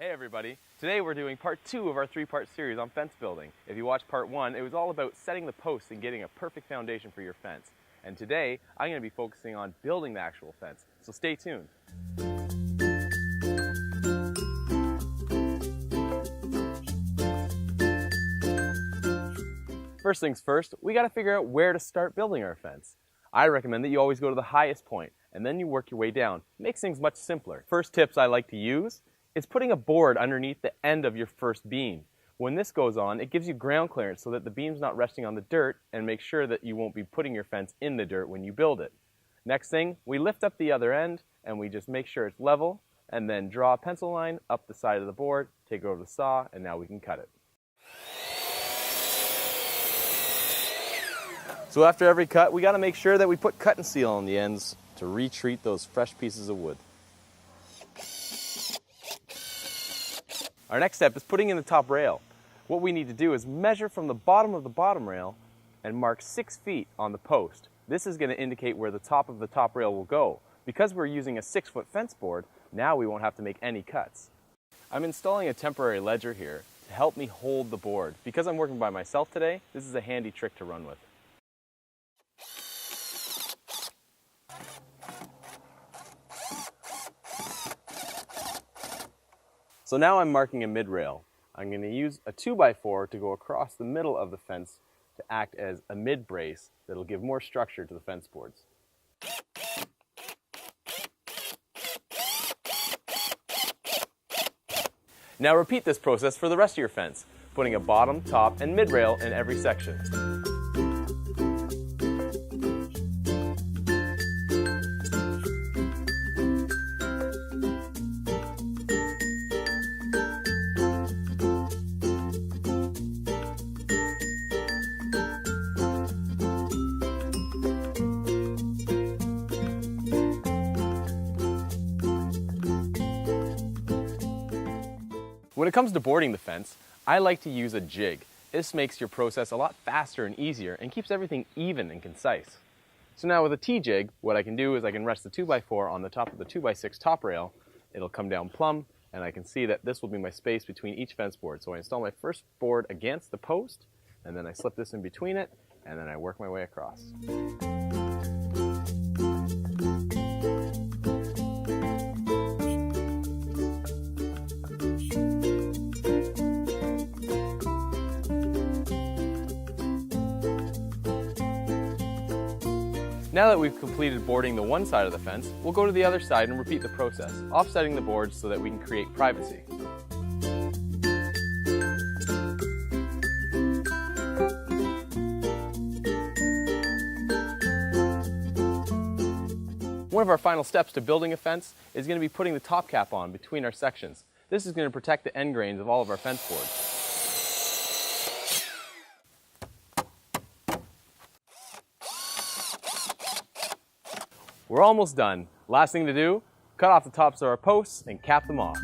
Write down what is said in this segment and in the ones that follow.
Hey everybody, today we're doing part 2 of our 3-part series on fence building. If you watched part 1, it was all about setting the posts and getting a perfect foundation for your fence. And today, I'm going to be focusing on building the actual fence, so stay tuned. First things first, we got to figure out where to start building our fence. I recommend that you always go to the highest point, and then you work your way down. It makes things much simpler. First tips I like to use is putting a board underneath the end of your first beam. When this goes on, it gives you ground clearance so that the beam's not resting on the dirt, and make sure that you won't be putting your fence in the dirt when you build it. Next thing, we lift up the other end and we just make sure it's level, and then draw a pencil line up the side of the board, take it over the saw, and now we can cut it. So after every cut, we got to make sure that we put cut and seal on the ends to retreat those fresh pieces of wood. Our next step is putting in the top rail. What we need to do is measure from the bottom of the bottom rail and mark 6 feet on the post. This is going to indicate where the top of the top rail will go. Because we're using a 6-foot fence board, now we won't have to make any cuts. I'm installing a temporary ledger here to help me hold the board. Because I'm working by myself today, this is a handy trick to run with. So now I'm marking a mid-rail. I'm going to use a 2x4 to go across the middle of the fence to act as a mid-brace that'll give more structure to the fence boards. Now repeat this process for the rest of your fence, putting a bottom, top, and mid-rail in every section. When it comes to boarding the fence, I like to use a jig. This makes your process a lot faster and easier and keeps everything even and concise. So now with a T-jig, what I can do is I can rest the 2x4 on the top of the 2x6 top rail. It'll come down plumb, and I can see that this will be my space between each fence board. So I install my first board against the post, and then I slip this in between it, and then I work my way across. Now that we've completed boarding the one side of the fence, we'll go to the other side and repeat the process, offsetting the boards so that we can create privacy. One of our final steps to building a fence is going to be putting the top cap on between our sections. This is going to protect the end grains of all of our fence boards. We're almost done. Last thing to do, cut off the tops of our posts and cap them off.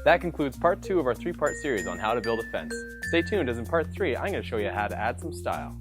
That concludes part 2 of our 3-part series on how to build a fence. Stay tuned, as in part 3, I'm going to show you how to add some style.